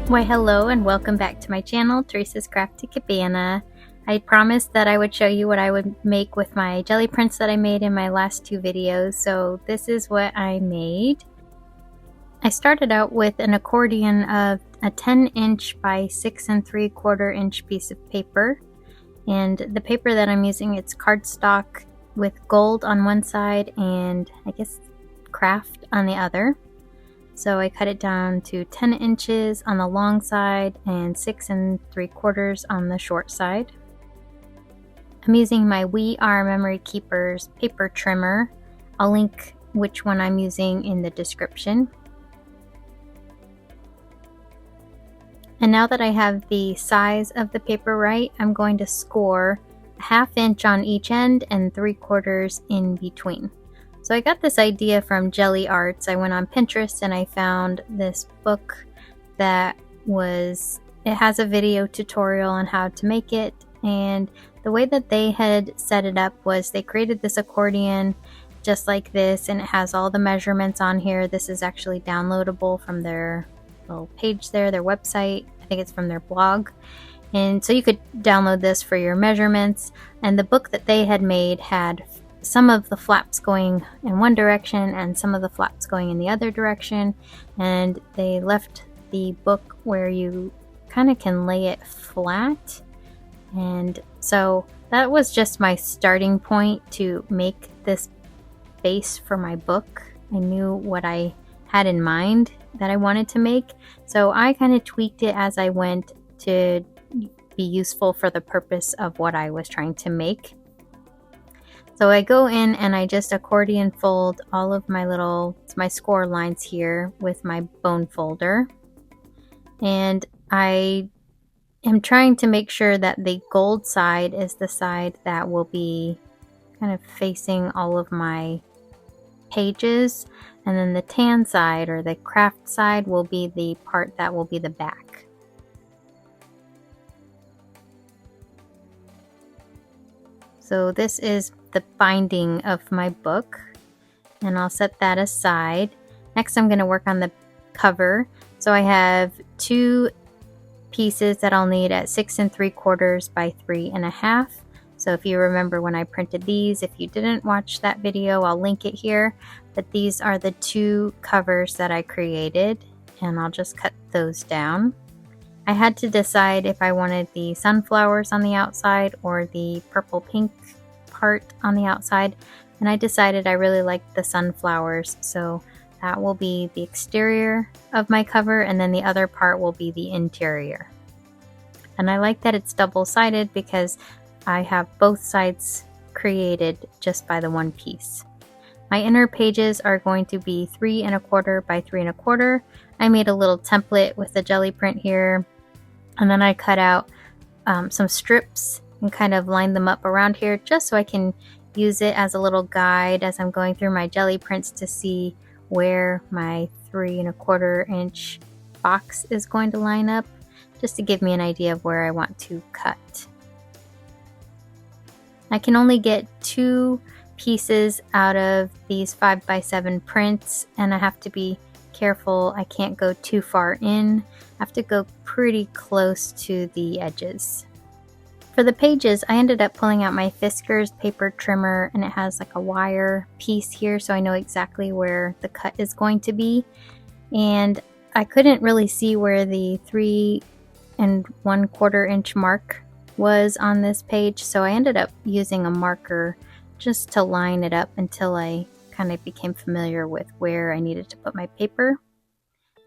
Why hello and welcome back to my channel, Teresa's Crafty Cabana. I promised that I would show you what I would make with my jelly prints that I made in my last two videos, so this is what I made. I started out with an accordion of a 10-inch by 6 3/4 inch piece of paper, and the paper that I'm using, it's cardstock with gold on one side and I guess craft on the other. So I cut it down to 10 inches on the long side and 6 3/4 on the short side. I'm using my We Are Memory Keepers paper trimmer. I'll link which one I'm using in the description. And now that I have the size of the paper right, I'm going to score a 1/2 inch on each end and 3/4 in between. So I got this idea from Gelli Arts. I went on Pinterest and I found this book that it has a video tutorial on how to make it, and the way that they had set it up was they created this accordion just like this, and it has all the measurements on here. This is actually downloadable from their little page there, their website. I think it's from their blog. And so you could download this for your measurements, and the book that they had made had some of the flaps going in one direction and some of the flaps going in the other direction, and they left the book where you kind of can lay it flat. And so that was just my starting point to make this base for my book. I knew what I had in mind that I wanted to make, so I kind of tweaked it as I went to be useful for the purpose of what I was trying to make. So I go in and I just accordion fold all of my score lines here with my bone folder. And I am trying to make sure that the gold side is the side that will be kind of facing all of my pages. And then the tan side, or the craft side, will be the part that will be the back. So this is the binding of my book, and I'll set that aside. Next I'm going to work on the cover. So I have 2 pieces that I'll need at 6 3/4 by 3 1/2. So if you remember when I printed these, if you didn't watch that video, I'll link it here. But these are the 2 covers that I created, and I'll just cut those down. I had to decide if I wanted the sunflowers on the outside or the purple pink part on the outside, and I decided I really liked the sunflowers, so that will be the exterior of my cover, and then the other part will be the interior. And I like that it's double-sided because I have both sides created just by the one piece. My inner pages are going to be 3 1/4 by 3 1/4. I made a little template with the jelly print here, and then I cut out some strips and kind of line them up around here just so I can use it as a little guide as I'm going through my jelly prints to see where my 3 1/4 inch box is going to line up, just to give me an idea of where I want to cut. I can only get 2 pieces out of these 5 by 7 prints, and I have to be careful. I can't go too far in. I have to go pretty close to the edges. For the pages, I ended up pulling out my Fiskars paper trimmer, and it has like a wire piece here, so I know exactly where the cut is going to be. And I couldn't really see where the 3 1/4 inch mark was on this page, so I ended up using a marker just to line it up until I kind of became familiar with where I needed to put my paper,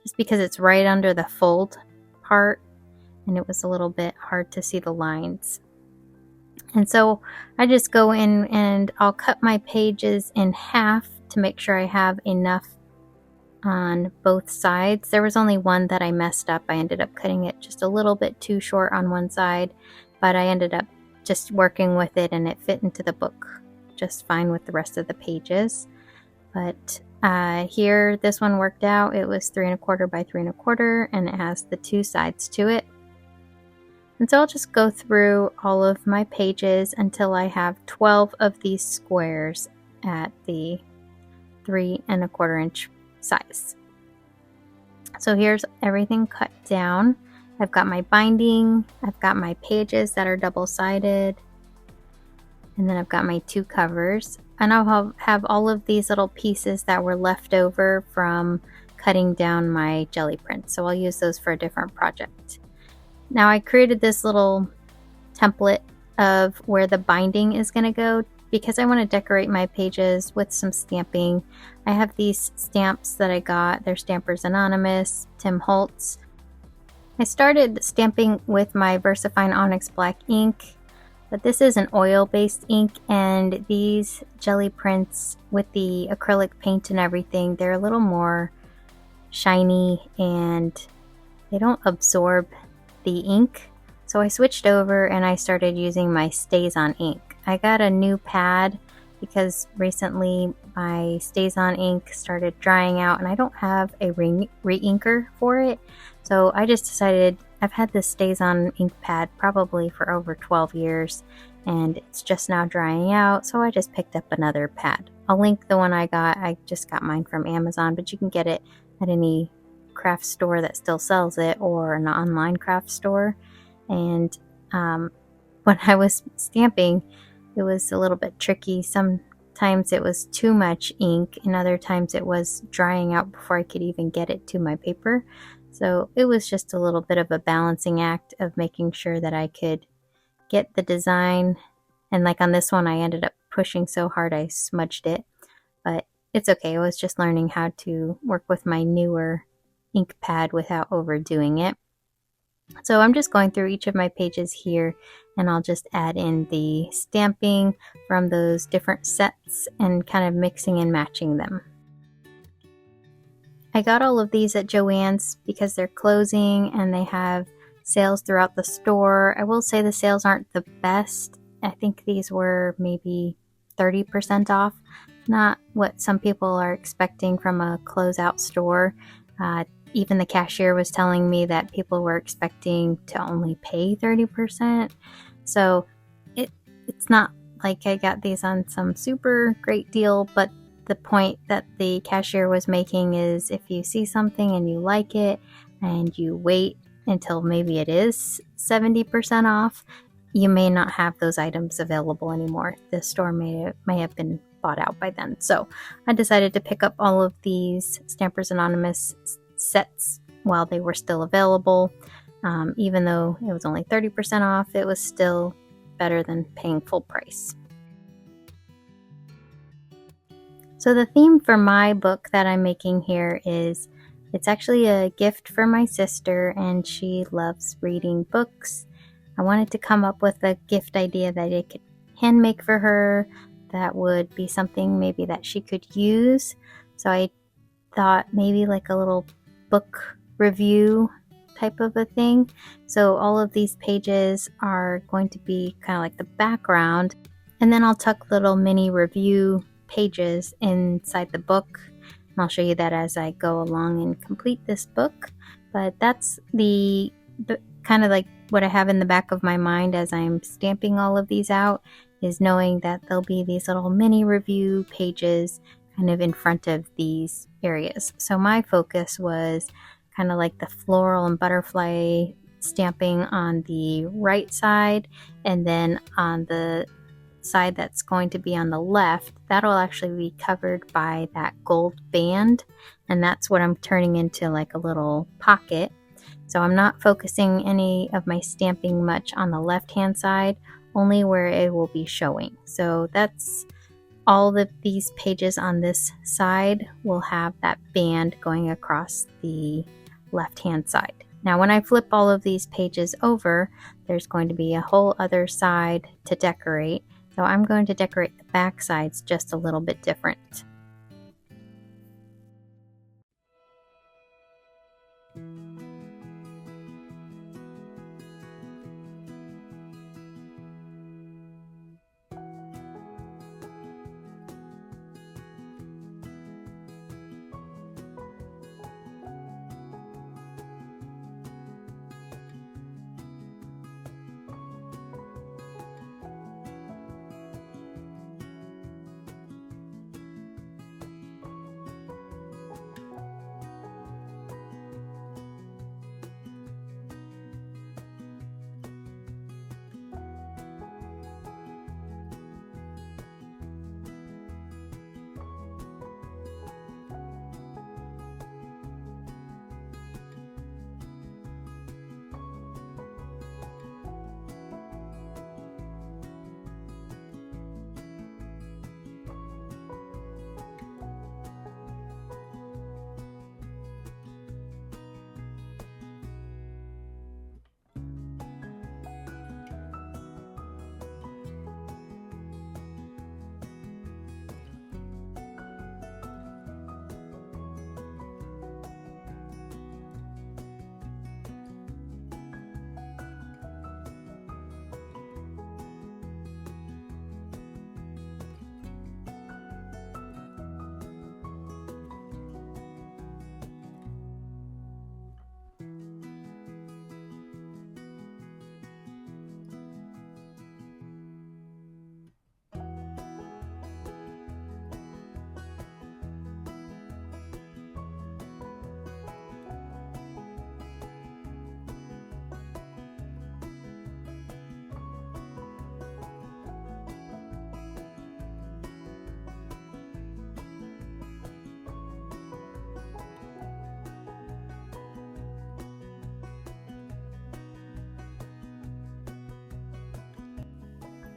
just because it's right under the fold part and it was a little bit hard to see the lines. And so I just go in and I'll cut my pages in half to make sure I have enough on both sides. There was only one that I messed up. I ended up cutting it just a little bit too short on one side, but I ended up just working with it and it fit into the book just fine with the rest of the pages. But here, this one worked out. It was 3 1/4 by 3 1/4, and it has the 2 sides to it. And so I'll just go through all of my pages until I have 12 of these squares at the 3 1/4 inch size. So here's everything cut down. I've got my binding, I've got my pages that are double-sided, and then I've got my 2 covers. And I'll have all of these little pieces that were left over from cutting down my jelly prints. So I'll use those for a different project. Now I created this little template of where the binding is going to go because I want to decorate my pages with some stamping. I have these stamps that I got. They're Stampers Anonymous, Tim Holtz. I started stamping with my VersaFine Onyx Black ink, but this is an oil-based ink, and these jelly prints with the acrylic paint and everything, they're a little more shiny and they don't absorb the ink. So I switched over and I started using my StazOn ink. I got a new pad because recently my StazOn ink started drying out and I don't have a re-inker for it. So I just decided, I've had this StazOn ink pad probably for over 12 years and it's just now drying out, so I just picked up another pad. I'll link the one I got. I just got mine from Amazon, but you can get it at any craft store that still sells it or an online craft store. And when I was stamping, it was a little bit tricky. Sometimes it was too much ink and other times it was drying out before I could even get it to my paper. So it was just a little bit of a balancing act of making sure that I could get the design. And like on this one, I ended up pushing so hard I smudged it, but it's okay. I was just learning how to work with my newer ink pad without overdoing it. So I'm just going through each of my pages here and I'll just add in the stamping from those different sets and kind of mixing and matching them. I got all of these at Joann's because they're closing and they have sales throughout the store. I will say the sales aren't the best. I think these were maybe 30% off. Not what some people are expecting from a closeout store. Even the cashier was telling me that people were expecting to only pay 30%. So it's not like I got these on some super great deal, but the point that the cashier was making is if you see something and you like it and you wait until maybe it is 70% off, you may not have those items available anymore. The store may have been bought out by then. So I decided to pick up all of these Stampers Anonymous sets while they were still available. Even though it was only 30% off, it was still better than paying full price. So the theme for my book that I'm making here is, it's actually a gift for my sister and she loves reading books. I wanted to come up with a gift idea that I could hand make for her that would be something maybe that she could use. So I thought maybe like a little book review type of a thing. So all of these pages are going to be kind of like the background, and then I'll tuck little mini review pages inside the book. And I'll show you that as I go along and complete this book. But that's the kind of like what I have in the back of my mind as I'm stamping all of these out, is knowing that there'll be these little mini review pages kind of in front of these areas. So my focus was kind of like the floral and butterfly stamping on the right side, and then on the side that's going to be on the left, that'll actually be covered by that gold band, and that's what I'm turning into like a little pocket. So I'm not focusing any of my stamping much on the left hand side, only where it will be showing. So that's all of these pages on this side will have that band going across the left hand side. Now when I flip all of these pages over, there's going to be a whole other side to decorate. So I'm going to decorate the back sides just a little bit different.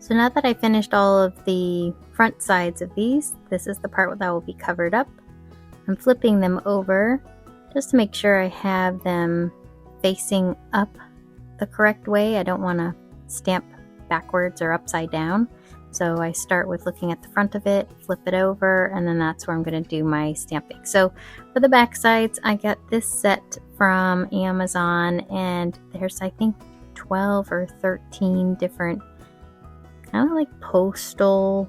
So now that I finished all of the front sides of these, this is the part that will be covered up. I'm flipping them over just to make sure I have them facing up the correct way. I don't want to stamp backwards or upside down. So I start with looking at the front of it, flip it over, and then that's where I'm going to do my stamping. So for the back sides, I got this set from Amazon, and there's, I think, 12 or 13 different kind of like postal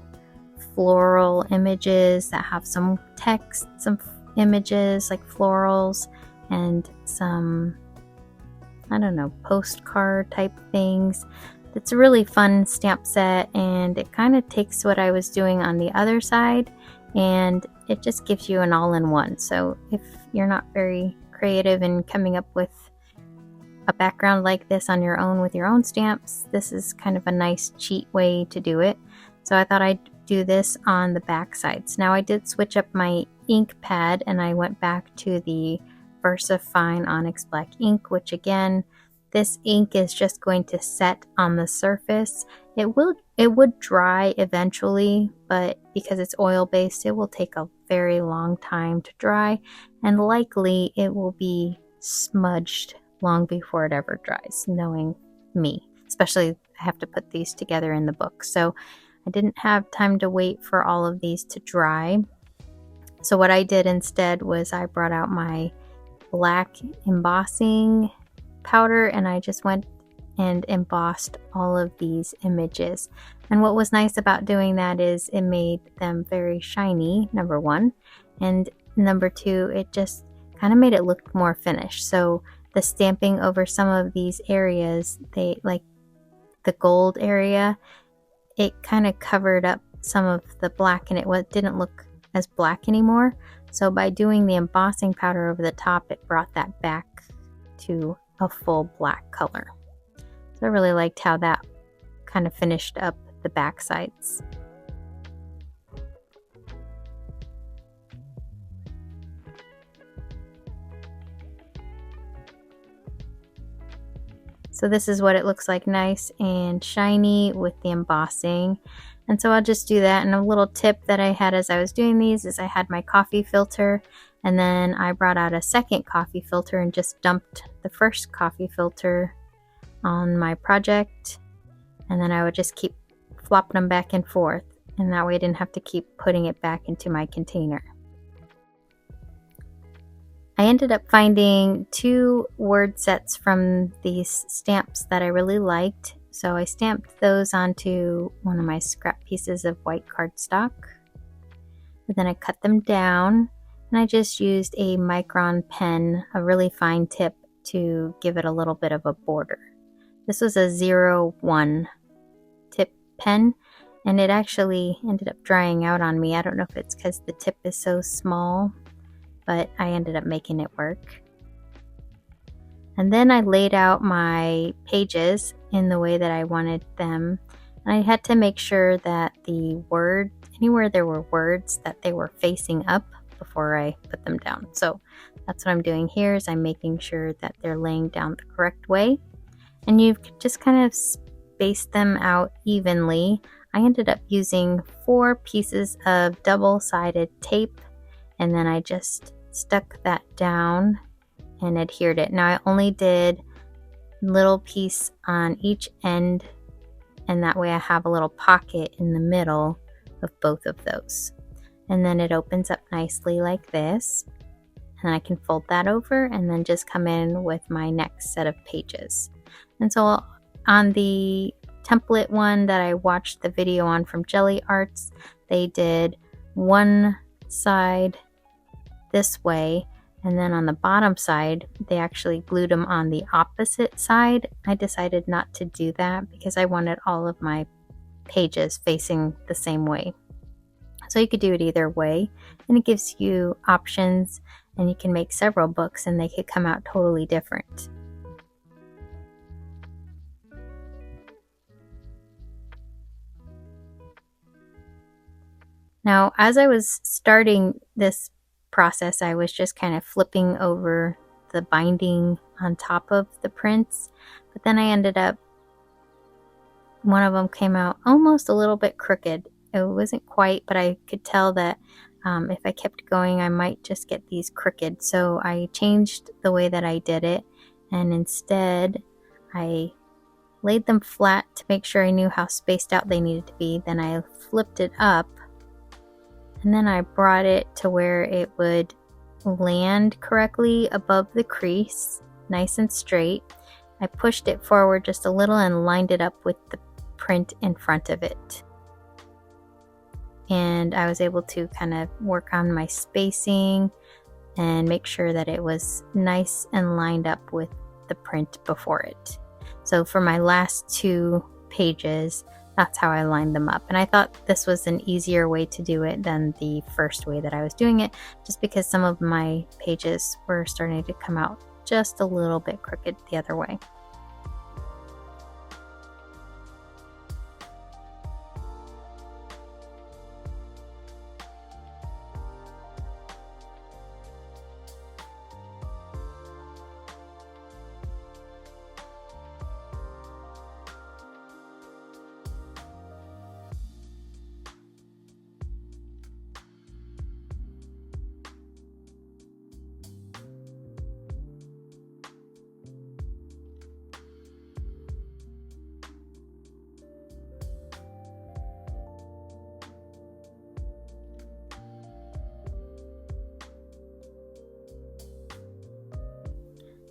floral images that have some text, some images like florals, and some, I don't know, postcard type things. It's a really fun stamp set, and it kind of takes what I was doing on the other side and it just gives you an all-in-one. So if you're not very creative in coming up with a background like this on your own with your own stamps, this is kind of a nice cheat way to do it. So I thought I'd do this on the back sides. Now I did switch up my ink pad and I went back to the Versa Fine Onyx Black ink, which again, this ink is just going to set on the surface. It would dry eventually, but because it's oil-based, it will take a very long time to dry, and likely it will be smudged long before it ever dries, knowing me. Especially, I have to put these together in the book. So I didn't have time to wait for all of these to dry. So what I did instead was I brought out my black embossing powder and I just went and embossed all of these images. And what was nice about doing that is it made them very shiny, number one, and number two, it just kind of made it look more finished. So the stamping over some of these areas, they like the gold area, it kind of covered up some of the black and it didn't look as black anymore. So by doing the embossing powder over the top, it brought that back to a full black color. So I really liked how that kind of finished up the back sides. So this is what it looks like, nice and shiny with the embossing. And so I'll just do that. And a little tip that I had as I was doing these is I had my coffee filter, and then I brought out a second coffee filter and just dumped the first coffee filter on my project. And then I would just keep flopping them back and forth. And that way I didn't have to keep putting it back into my container. I ended up finding 2 word sets from these stamps that I really liked. So I stamped those onto one of my scrap pieces of white cardstock. And then I cut them down and I just used a micron pen, a really fine tip, to give it a little bit of a border. This was a 01 tip pen and it actually ended up drying out on me. I don't know if it's because the tip is so small, but I ended up making it work. And then I laid out my pages in the way that I wanted them. And I had to make sure that the word, anywhere there were words, that they were facing up before I put them down. So that's what I'm doing here, is I'm making sure that they're laying down the correct way. And you just kind of space them out evenly. I ended up using 4 pieces of double-sided tape, and then I just stuck that down and adhered it. Now I only did a little piece on each end, and that way I have a little pocket in the middle of both of those. And then it opens up nicely like this, and I can fold that over and then just come in with my next set of pages. And so on the template one that I watched the video on from Gelli Arts, they did one side this way, and then on the bottom side they actually glued them on the opposite side. I decided not to do that because I wanted all of my pages facing the same way. So you could do it either way, and it gives you options, and you can make several books and they could come out totally different. Now, as I was starting this process, I was just kind of flipping over the binding on top of the prints, but then I ended up one of them came out almost a little bit crooked. It wasn't quite, but I could tell that if I kept going, I might just get these crooked. So I changed the way that I did it, and instead I laid them flat to make sure I knew how spaced out they needed to be. Then I flipped it up, and then I brought it to where it would land correctly above the crease, nice and straight. I pushed it forward just a little and lined it up with the print in front of it. And I was able to kind of work on my spacing and make sure that it was nice and lined up with the print before it. So for my last 2 pages, that's how I lined them up. And I thought this was an easier way to do it than the first way that I was doing it, just because some of my pages were starting to come out just a little bit crooked the other way.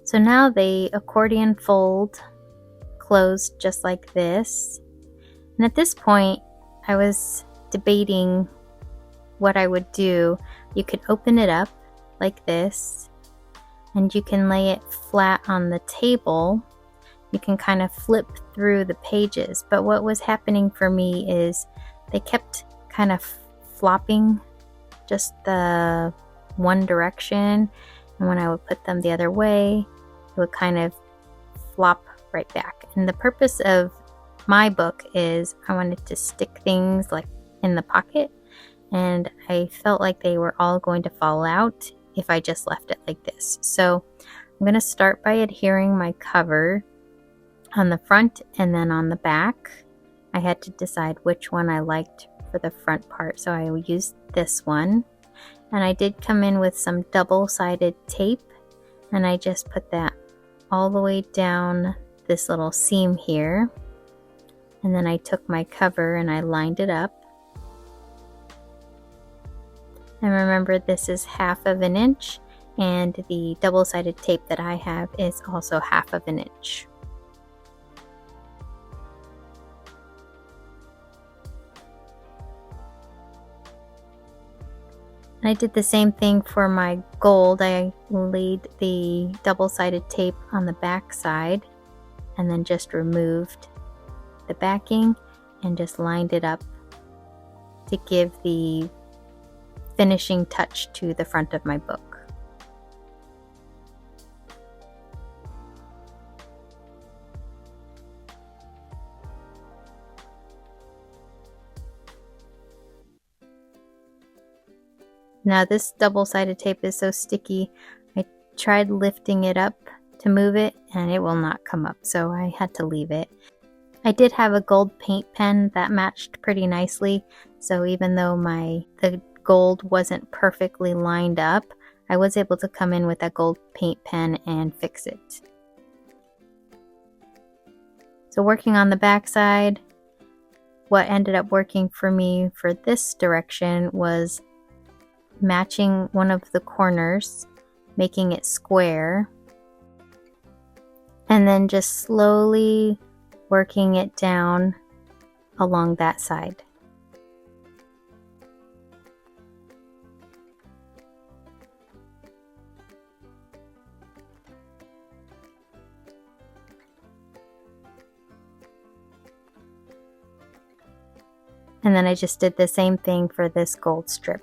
So now the accordion fold closed just like this. And at this point, I was debating what I would do. You could open it up like this, and you can lay it flat on the table. You can kind of flip through the pages. But what was happening for me is they kept kind of flopping just the one direction. And when I would put them the other way, it would kind of flop right back. And the purpose of my book is I wanted to stick things like in the pocket, and I felt like they were all going to fall out if I just left it like this. So I'm going to start by adhering my cover on the front and then on the back. I had to decide which one I liked for the front part, so I used this one. And I did come in with some double-sided tape, and I just put that all the way down this little seam here. And then I took my cover and I lined it up. And remember, this is 1/2 inch, and the double-sided tape that I have is also 1/2 inch. And I did the same thing for my gold. I laid the double-sided tape on the back side and then just removed the backing and just lined it up to give the finishing touch to the front of my book. Now this double-sided tape is so sticky, I tried lifting it up to move it and it will not come up, so I had to leave it. I did have a gold paint pen that matched pretty nicely, so even though the gold wasn't perfectly lined up, I was able to come in with that gold paint pen and fix it. So working on the back side, what ended up working for me for this direction was matching one of the corners, making it square, and then just slowly working it down along that side. And then I just did the same thing for this gold strip.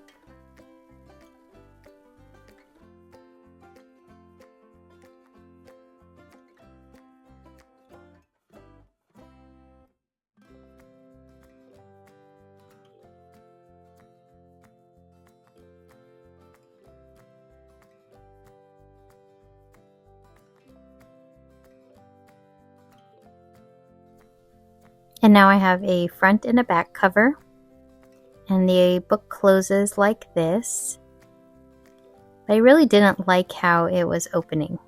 And now I have a front and a back cover. And the book closes like this. But I really didn't like how it was opening.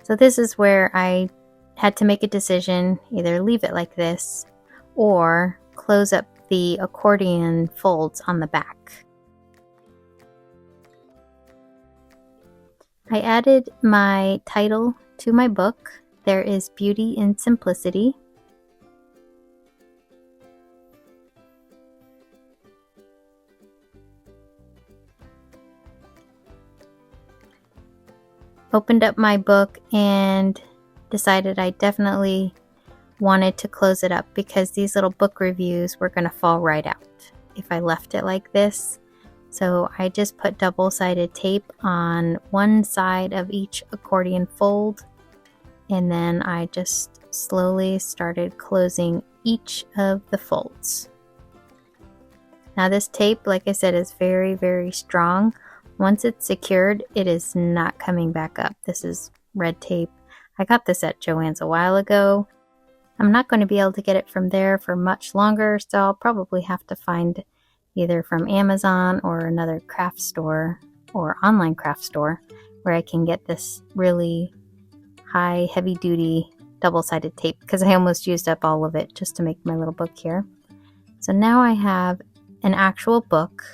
So this is where I had to make a decision, either leave it like this or close up the accordion folds on the back. I added my title to my book. There is beauty in simplicity. Opened up my book and decided I definitely wanted to close it up because these little book reviews were going to fall right out if I left it like this. So I just put double-sided tape on one side of each accordion fold, and then I just slowly started closing each of the folds. Now this tape, like I said, is very, very strong. Once it's secured, it is not coming back up. This is red tape. I got this at Joann's a while ago. I'm not going to be able to get it from there for much longer, so I'll probably have to find either from Amazon or another craft store or online craft store where I can get this really high, heavy-duty double-sided tape, because I almost used up all of it just to make my little book here. So now I have an actual book,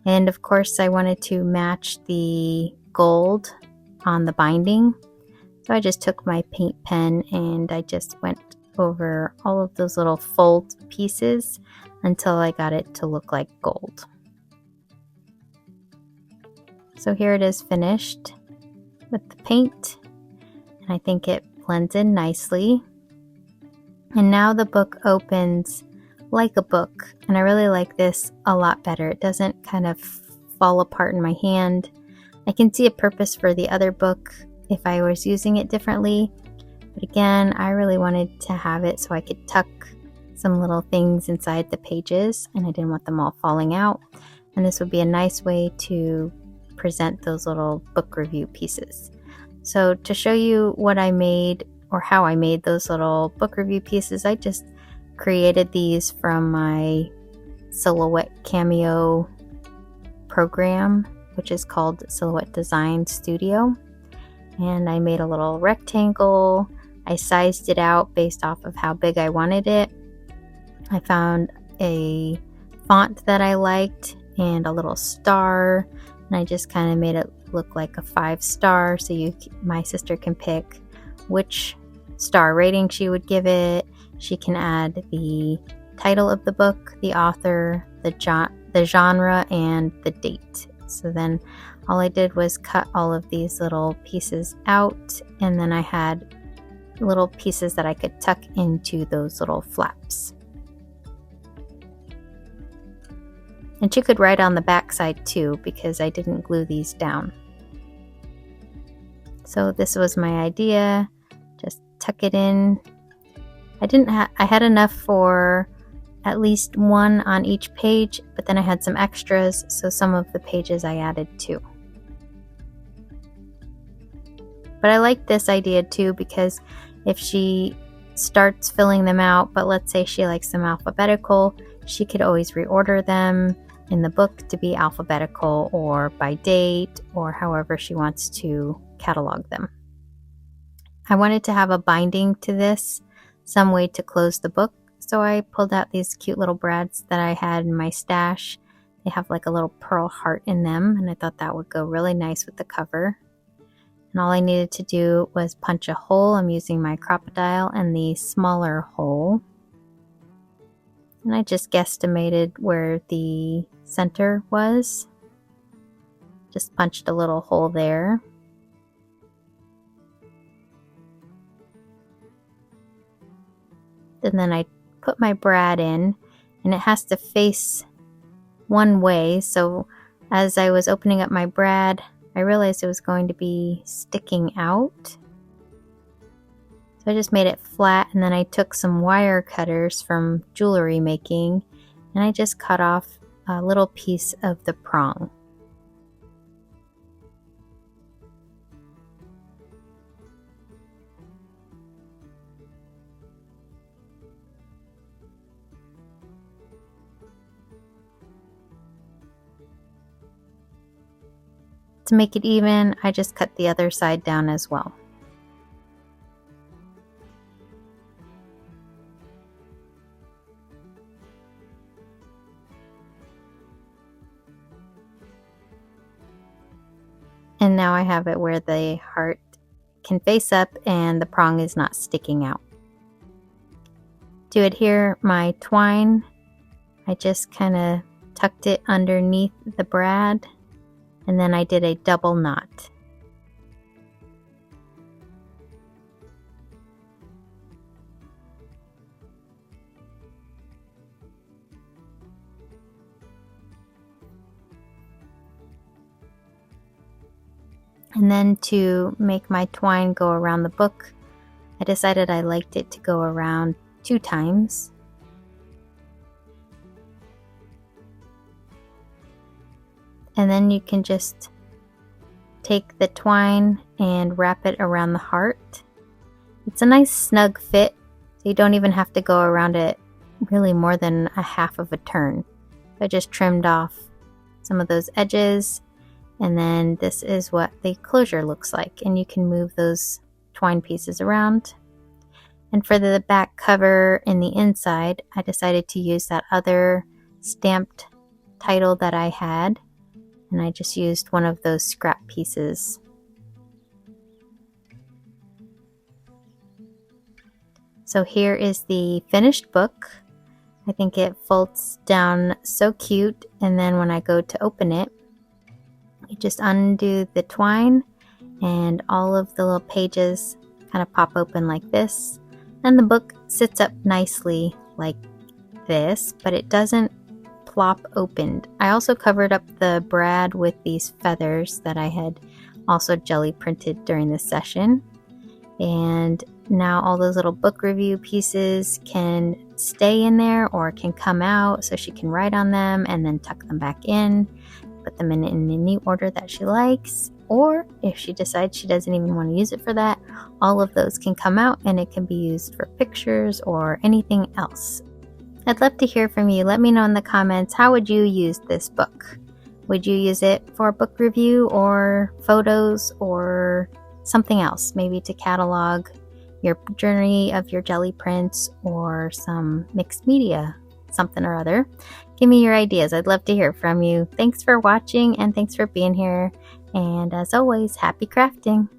and of course I wanted to match the gold on the binding. So I just took my paint pen and I just went over all of those little fold pieces until I got it to look like gold. So here it is finished with the paint, and I think it blends in nicely. And now the book opens like a book, and I really like this a lot better. It doesn't kind of fall apart in my hand. I can see a purpose for the other book if I was using it differently, but again, I really wanted to have it so I could tuck some little things inside the pages, and I didn't want them all falling out. And this would be a nice way to present those little book review pieces. So to show you what I made, or how I made those little book review pieces, I just created these from my Silhouette Cameo program, which is called Silhouette Design Studio. And I made a little rectangle. I sized it out based off of how big I wanted it. I found a font that I liked and a little star, and I just kind of made it look like a 5-star, so my sister can pick which star rating she would give it. She can add the title of the book, the author, the genre, and the date. So then all I did was cut all of these little pieces out, and then I had little pieces that I could tuck into those little flaps. And she could write on the back side too, because I didn't glue these down. So this was my idea. Just tuck it in. I had enough for at least one on each page, but then I had some extras, so some of the pages I added too. But I like this idea too, because if she starts filling them out, but let's say she likes them alphabetical, she could always reorder them in the book to be alphabetical or by date, or however she wants to catalog them. I wanted to have a binding to this, some way to close the book, so I pulled out these cute little brads that I had in my stash. They have like a little pearl heart in them, and I thought that would go really nice with the cover. And all I needed to do was punch a hole. I'm using my crocodile and the smaller hole. And I just guesstimated where the center was. Just punched a little hole there. And then I put my brad in, and it has to face one way. So as I was opening up my brad, I realized it was going to be sticking out. So I just made it flat, and then I took some wire cutters from jewelry making, and I just cut off a little piece of the prong. To make it even, I just cut the other side down as well. And now I have it where the heart can face up and the prong is not sticking out. To adhere my twine, I just kind of tucked it underneath the brad, and then I did a double knot. And then to make my twine go around the book, I decided I liked it to go around 2 times. And then you can just take the twine and wrap it around the heart. It's a nice snug fit, so you don't even have to go around it really more than a half of a turn. I just trimmed off some of those edges, and then this is what the closure looks like, and you can move those twine pieces around. And for the back cover in the inside, I decided to use that other stamped title that I had, and I just used one of those scrap pieces. So here is the finished book. I think it folds down so cute, and then when I go to open it, you just undo the twine and all of the little pages kind of pop open like this, and the book sits up nicely like this, but it doesn't plop open. I also covered up the brad with these feathers that I had also jelly printed during this session, and now all those little book review pieces can stay in there or can come out, so she can write on them and then tuck them back in, put them in any order that she likes, or if she decides she doesn't even want to use it for that, all of those can come out and it can be used for pictures or anything else. I'd love to hear from you. Let me know in the comments, how would you use this book? Would you use it for a book review or photos or something else, maybe to catalog your journey of your jelly prints or some mixed media, something or other? Give me your ideas. I'd love to hear from you. Thanks for watching and thanks for being here. And as always, happy crafting.